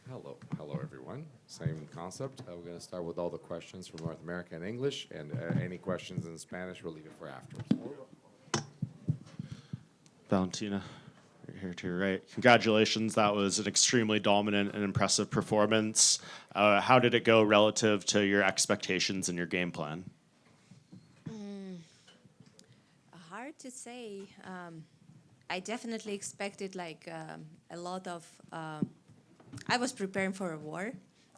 Hello everyone. Same concept. We're going to start with all the questions from North America in English, and any questions in Spanish we'll leave it for afterwards. Valentina, right here to your right. Congratulations, that was an extremely dominant and impressive performance. How did it go relative to your expectations and your game plan? Hard to say. I definitely expected a lot of. I was preparing for a war.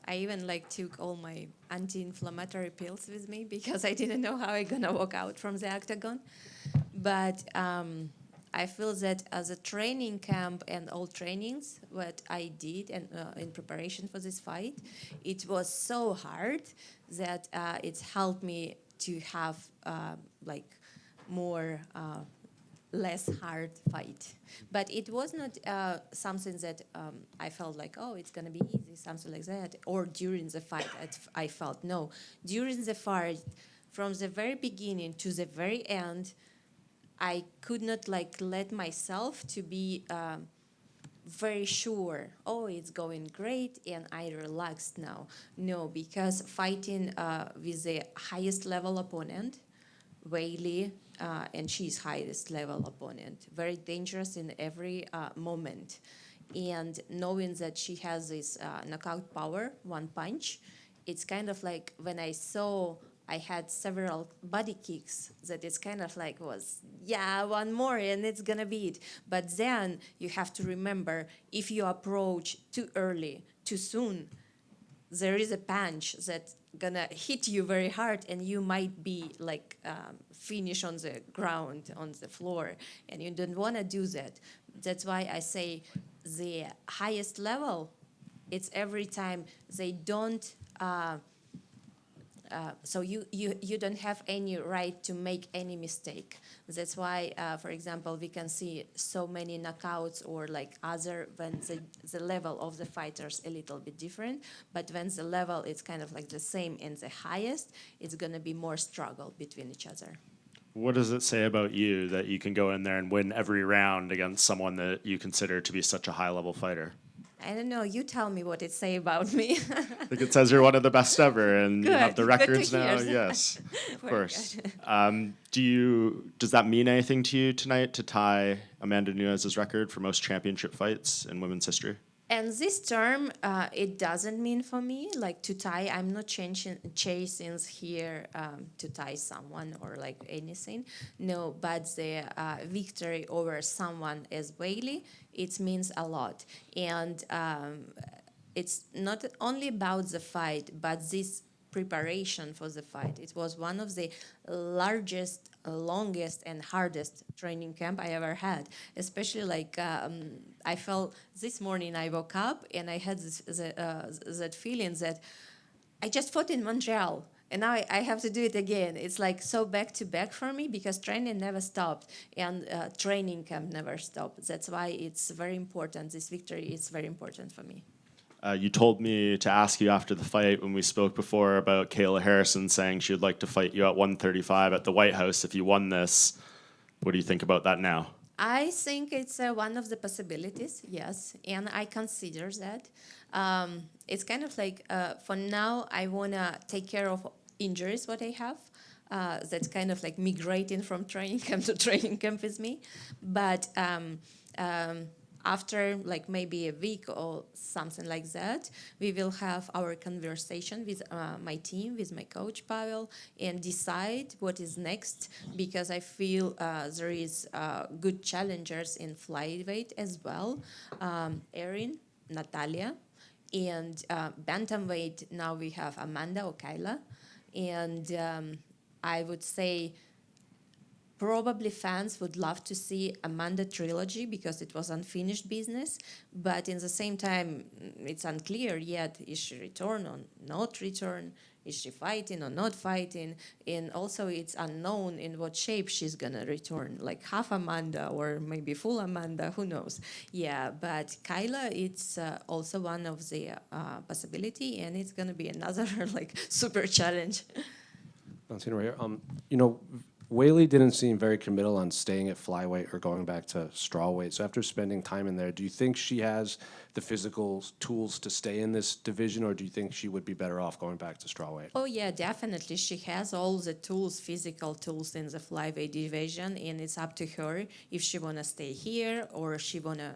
I even took all my anti-inflammatory pills with me because I didn't know how I'm gonna walk out from the octagon. But I feel that as a training camp and all trainings, what I did and in preparation for this fight, it was so hard that it's helped me to have more less hard fight. But it was not something that I felt like, oh, it's gonna be easy, something like that. Or during the fight, I felt, no. During the fight, from the very beginning to the very end, I could not let myself to be very sure, oh, it's going great and I relaxed now. No, because fighting with the highest level opponent, Weili, and she's highest level opponent, very dangerous in every moment. And knowing that she has this knockout power, one punch, it's kind of like when I saw I had several body kicks that it's kind of was, yeah, one more and it's gonna be it. But then you have to remember, if you approach too early, too soon, there is a punch that's gonna hit you very hard and you might be finish on the ground, on the floor, and you don't wanna do that. That's why I say the highest level, it's every time they don't, so you don't have any right to make any mistake. That's why, for example, we can see so many knockouts or other when the level of the fighters a little bit different. But when the level is kind of the same and the highest, it's gonna be more struggle between each other. What does it say about you that you can go in there and win every round against someone that you consider to be such a high-level fighter? I don't know. You tell me what it say about me. I think it says you're one of the best ever, and Good. you have the records Good to now. hear. Yes, of Very course. Does that mean anything to you tonight to tie Amanda Nunes's record for most championship fights in women's history? And this term, it doesn't mean for me to tie. I'm not chasing here to tie someone or anything. No, but the victory over someone as Weili, it means a lot. And it's not only about the fight, but this preparation for the fight. It was one of the largest, longest, and hardest training camp I ever had. Especially I felt this morning I woke up and I had that feeling that I just fought in Montreal. And now I have to do it again. It's so back to back for me because training never stopped and training camp never stopped. That's why it's very important. This victory is very important for me. You told me to ask you after the fight when we spoke before about Kayla Harrison saying she would like to fight you at 135 at the White House if you won this. What do you think about that now? I think it's one of the possibilities, yes, and I consider that. It's kind of for now, I want to take care of injuries, what I have. That's kind of migrating from training camp to training camp with me. But after maybe a week or something like that, we will have our conversation with my team, with my coach Pavel, and decide what is next, because I feel there is good challengers in flyweight as well, Erin, Natalia, and bantamweight, now we have Amanda or Kayla, and I would say probably fans would love to see Amanda trilogy because it was unfinished business, but in the same time, it's unclear yet, is she return or not return? Is she fighting or not fighting? And also it's unknown in what shape she's gonna return, half Amanda or maybe full Amanda, who knows? Yeah, but Kayla, it's also one of the possibility, and it's gonna be another super challenge. Valentina, right here. Weili didn't seem very committal on staying at flyweight or going back to strawweight. So after spending time in there, do you think she has the physical tools to stay in this division, or do you think she would be better off going back to strawweight? Oh yeah, definitely. She has all the tools, physical tools in the flyweight division, and it's up to her if she wanna stay here or she wanna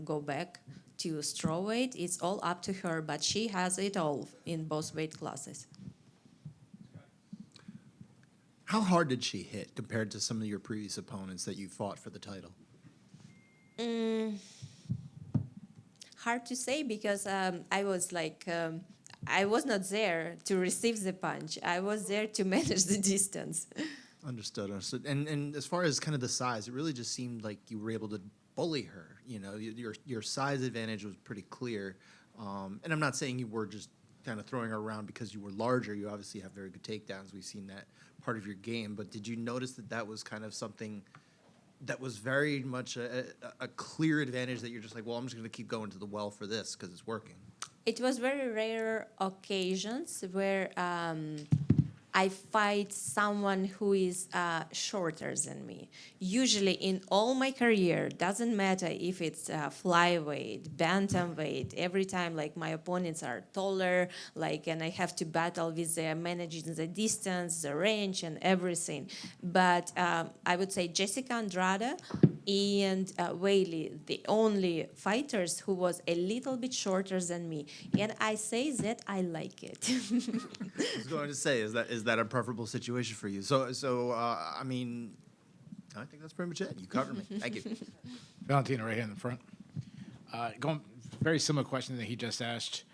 go back to strawweight. It's all up to her, but she has it all in both weight classes. How hard did she hit compared to some of your previous opponents that you fought for the title? Hard to say because I was like, I was not there to receive the punch. I was there to manage the distance. Understood. And as far as kind of the size, it really just seemed like you were able to bully her. You know, your size advantage was pretty clear. And I'm not saying you were just kind of throwing her around because you were larger. You obviously have very good takedowns. We've seen that part of your game. But did you notice that that was kind of something that was very much a clear advantage that you're just like, well, I'm just going to keep going to the well for this because it's working? It was very rare occasions where I fight someone who is shorter than me. Usually in all my career, doesn't matter if it's flyweight, bantamweight, every time like my opponents are taller, like, and I have to battle with managing the distance, the range and everything. But I would say Jessica Andrade and Weili, the only fighters who was a little bit shorter than me. And I say that I like it. I was going to say, is that a preferable situation for you? So I mean, I think that's pretty much it. You covered me. Thank you. Valentina right here in the front. Going very similar question that he just asked.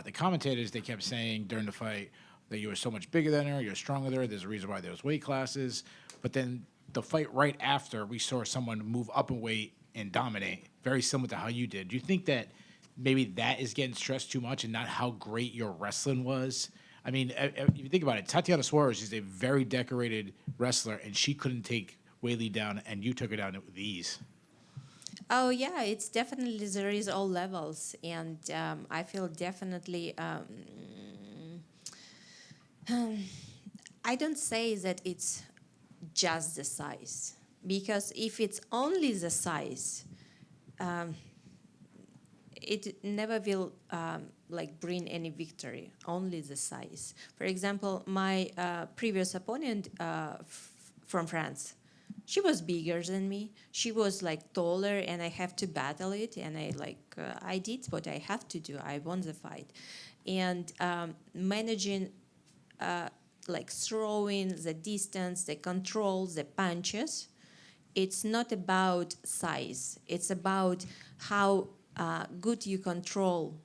The commentators, they kept saying during the fight that you were so much bigger than her, you're stronger than her, there's a reason why there's weight classes. But then the fight right after, we saw someone move up in weight and dominate, very similar to how you did. Do you think that maybe that is getting stressed too much and not how great your wrestling was? I mean, if you think about it, Tatiana Suarez is a very decorated wrestler, and she couldn't take Weili down, and you took her down with ease. Oh yeah, it's definitely, there is all levels, and I feel definitely, I don't say that it's just the size, because if it's only the size, it never will like bring any victory, only the size. For example, my previous opponent from France, she was bigger than me. She was like taller, and I have to battle it, and I did what I have to do. I won the fight. And managing like throwing the distance, the control, the punches, it's not about size. It's about how good you control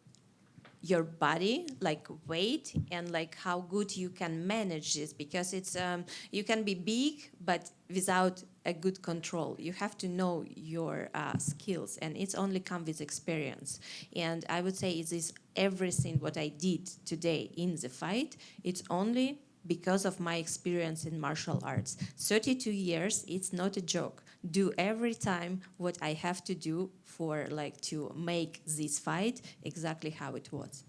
your body, like weight, and like how good you can manage this, because it's you can be big but without a good control. You have to know your skills, and it's only come with experience. And I would say it is everything what I did today in the fight, it's only because of my experience in martial arts. 32 years, it's not a joke. Do every time what I have to do for like to make this fight exactly how it was.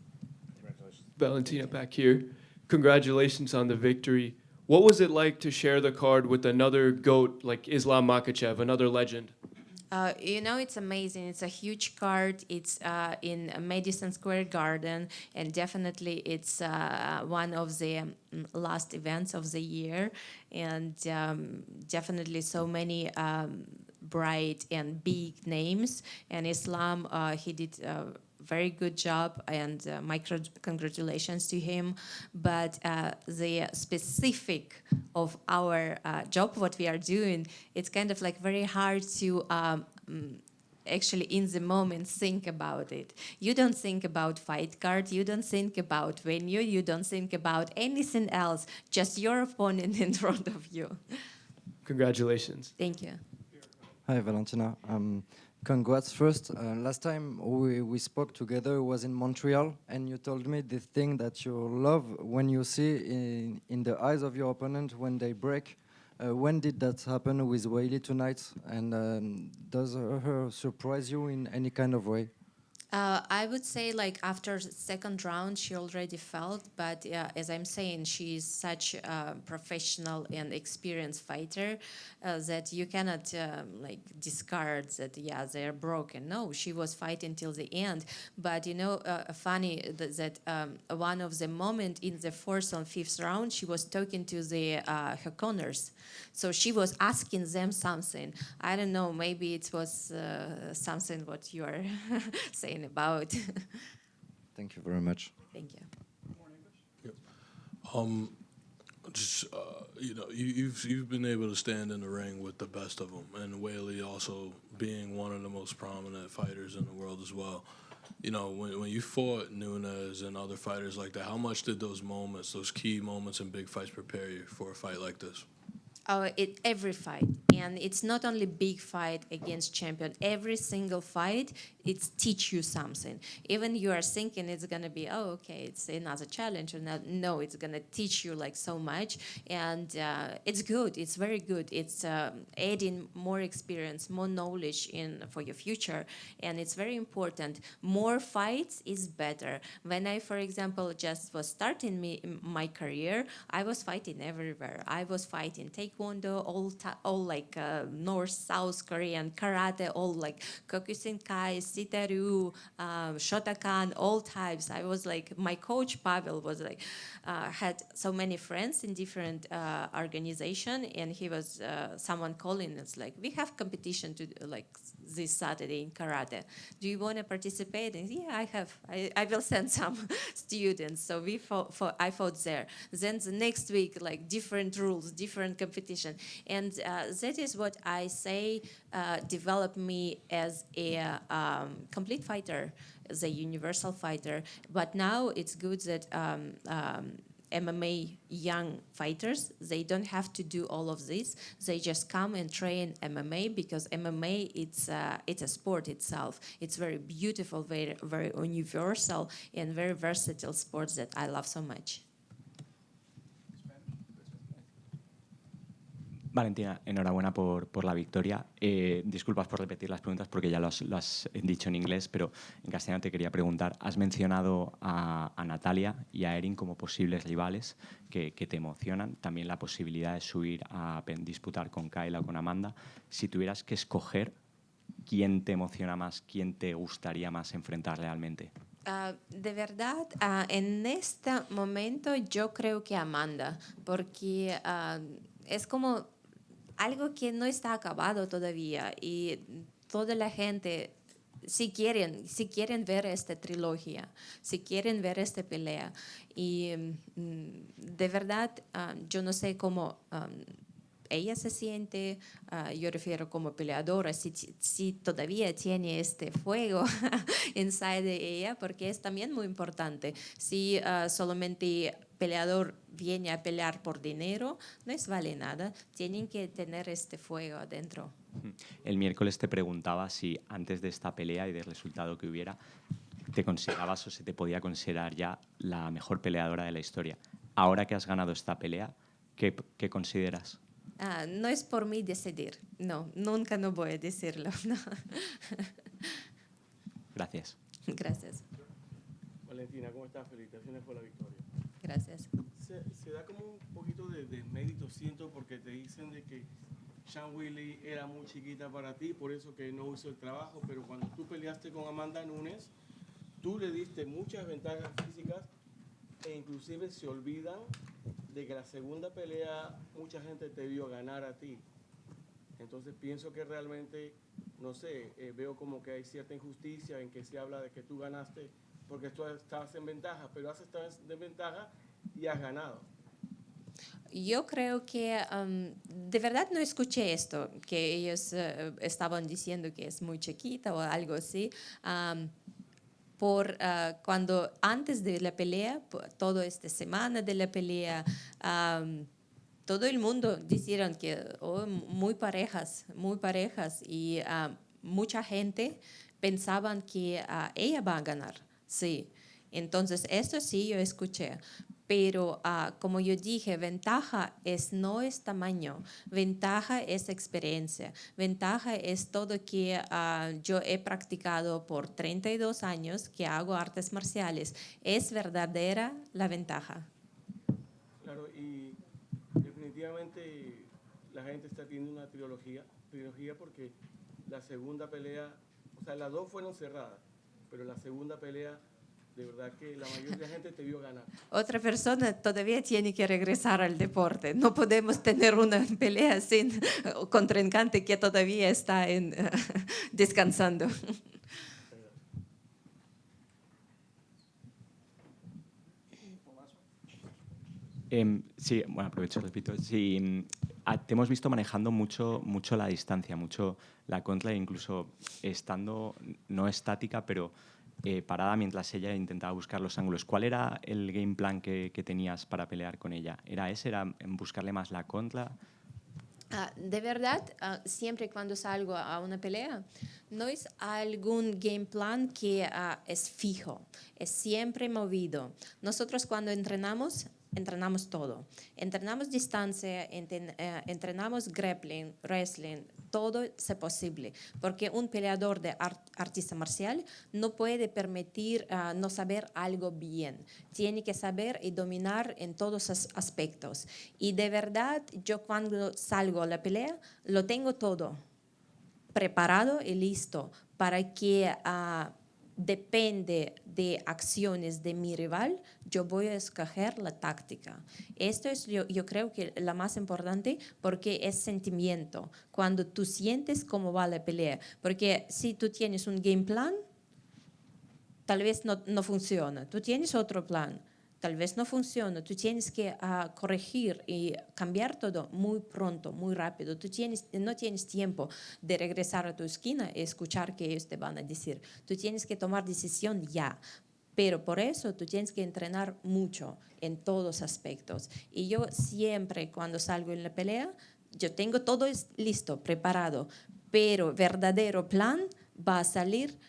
Valentina back here. Congratulations on the victory. What was it like to share the card with another GOAT like Islam Makhachev, another legend? You know, it's amazing. It's a huge card. It's in Madison Square Garden, and definitely it's one of the last events of the year. And definitely so many bright and big names. And Islam, he did a very good job, and my congratulations to him. But the specific of our job, what we are doing, it's kind of like very hard to actually in the moment think about it. You don't think about fight card, you don't think about venue, you don't think about anything else, just your opponent in front of you. Congratulations. Thank you. Hi, Valentina. Congrats first. Last time we spoke together was in Montreal, and you told me the thing that you love when you see in the eyes of your opponent when they break. When did that happen with Weili tonight? And does her surprise you in any kind of way? I would say like after second round, she already felt, but as I'm saying, she's such a professional and experienced fighter that you cannot like discard that, yeah, they're broken. No, she was fighting till the end. But funny that one of the moment in the fourth and fifth round, she was talking to her corners. So she was asking them something. I don't know, maybe it was something what you are saying about. Thank you very much. Thank you. You've been able to stand in the ring with the best of them, and Weili also being one of the most prominent fighters in the world as well. When you fought Nunes and other fighters like that, how much did those moments, those key moments in big fights, prepare you for a fight like this? Every fight, and it's not only big fight against champion. Every single fight, it's teach you something. Even you are thinking it's gonna be, oh, okay, it's another challenge, or not. No, it's gonna teach you like so much, and it's good. It's very good. It's adding more experience, more knowledge for your future, and it's very important. More fights is better. When I, for example, just was starting my career, I was fighting everywhere. I was fighting taekwondo, all like North, South Korean, karate, all like Kyokushinkai, Sitaru, Shotokan, all types. I was like, my coach Pavel was like, had so many friends in different organization, and he was someone calling us like, we have competition to like this Saturday in karate. Do you want to participate? And yeah, I have. I will send some students. So I fought there. Then the next week, like different rules, different competition, and that is what I say developed me as a complete fighter, as a universal fighter. But now it's good that MMA young fighters, they don't have to do all of this. They just come and train MMA, because MMA, it's a sport itself. It's very beautiful, very, very universal, and very versatile sports that I love so much. Valentina, enhorabuena por la victoria. Disculpas por repetir las preguntas porque ya lo has dicho en inglés, pero en castellano te quería preguntar. Has mencionado a Natalia y a Erin como posibles rivales que te emocionan. También la posibilidad de subir a disputar con Kayla o con Amanda. Si tuvieras que escoger, ¿quién te emociona más? ¿Quién te gustaría más enfrentar realmente? De verdad, en este momento yo creo que Amanda, porque es como algo que no está acabado todavía, y toda la gente, si quieren ver esta trilogía, si quieren ver esta pelea, y de verdad yo no sé cómo ella se siente, yo refiero como peleadora, si todavía tiene este fuego inside de ella, porque es también muy importante. Si solamente peleador viene a pelear por dinero, no es vale nada. Tienen que tener este fuego adentro. El miércoles te preguntaba si antes de esta pelea y del resultado que hubiera, te considerabas o se te podía considerar ya la mejor peleadora de la historia. Ahora que has ganado esta pelea, ¿qué consideras? No es por mí decidir. No, nunca no voy a decirlo. No. Gracias. Gracias. Valentina, ¿cómo estás? Felicitaciones por la victoria. Gracias. Se da como un poquito de mérito, siento, porque te dicen de que Zhang Weili era muy chiquita para ti, por eso que no hizo el trabajo, pero cuando tú peleaste con Amanda Nunes, tú le diste muchas ventajas físicas e inclusive se olvidan de que la segunda pelea mucha gente te vio ganar a ti. Entonces pienso que realmente, no sé, veo como que hay cierta injusticia en que se habla de que tú ganaste porque tú estabas en ventaja, pero has estado en ventaja y has ganado. Yo creo que de verdad no escuché esto, que ellos estaban diciendo que es muy chiquita o algo así. Cuando antes de la pelea, toda esta semana de la pelea, todo el mundo dijeron que muy parejas, y mucha gente pensaban que ella va a ganar, sí. Entonces, esto sí yo escuché. pero como yo dije, ventaja no es tamaño, ventaja es experiencia, ventaja es todo que yo he practicado por 32 años, que hago artes marciales. Es verdadera la ventaja. Claro, y definitivamente la gente está teniendo una trilogía porque la segunda pelea, o sea, las dos fueron cerradas, pero la segunda pelea, de verdad que la mayoría de la gente te vio ganar. Otra persona todavía tiene que regresar al deporte. No podemos tener una pelea sin contrincante que todavía está descansando. Sí, bueno, aprovecho, repito. Sí, te hemos visto manejando mucho la distancia, mucho la contra, incluso estando no estática, pero parada mientras ella intentaba buscar los ángulos. ¿Cuál era el game plan que tenías para pelear con ella? ¿Era ese? ¿Era buscarle más la contra? De verdad, siempre cuando salgo a una pelea, no es algún game plan que es fijo, es siempre movido. Nosotros cuando entrenamos todo. Entrenamos distancia, entrenamos grappling, wrestling, todo es posible. Porque un peleador de artista marcial no puede permitir no saber algo bien. Tiene que saber y dominar en todos los aspectos. Y de verdad, yo cuando salgo a la pelea, lo tengo todo preparado y listo para que depende de acciones de mi rival, yo voy a escoger la táctica. Esto es, yo creo que la más importante porque es sentimiento. Cuando tú sientes cómo va la pelea. Porque si tú tienes un game plan, tal vez no funciona. Tú tienes otro plan, tal vez no funciona. Tú tienes que corregir y cambiar todo muy pronto, muy rápido. Tú no tienes tiempo de regresar a tu esquina y escuchar qué ellos te van a decir. Tú tienes que tomar decisión ya. Pero por eso tú tienes que entrenar mucho en todos aspectos. Y yo siempre cuando salgo en la pelea, yo tengo todo listo, preparado. Pero verdadero plan va a salir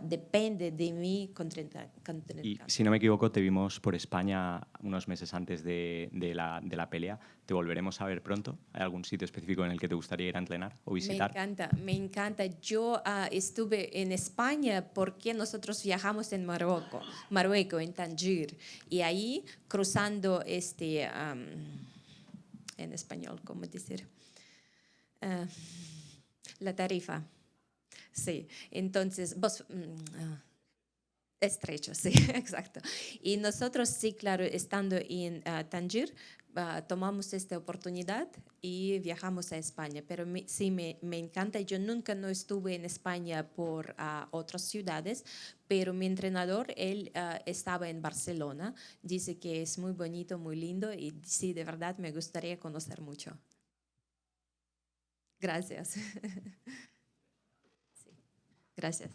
depende de mi contrincante. Y si no me equivoco, te vimos por España unos meses antes de la pelea. ¿Te volveremos a ver pronto? ¿Hay algún sitio específico en el que te gustaría ir a entrenar o visitar? Me encanta. Yo estuve en España porque nosotros viajamos en Marruecos, en Tánger. Y ahí cruzando en español, ¿cómo decir? La tarifa. Sí, entonces, estrecho, sí, exacto. Y nosotros, sí, claro, estando en Tánger, tomamos esta oportunidad y viajamos a España. Pero sí, me encanta. Yo nunca no estuve en España por otras ciudades, pero mi entrenador, él estaba en Barcelona. Dice que es muy bonito, muy lindo y sí, de verdad me gustaría conocer mucho. Gracias. Gracias.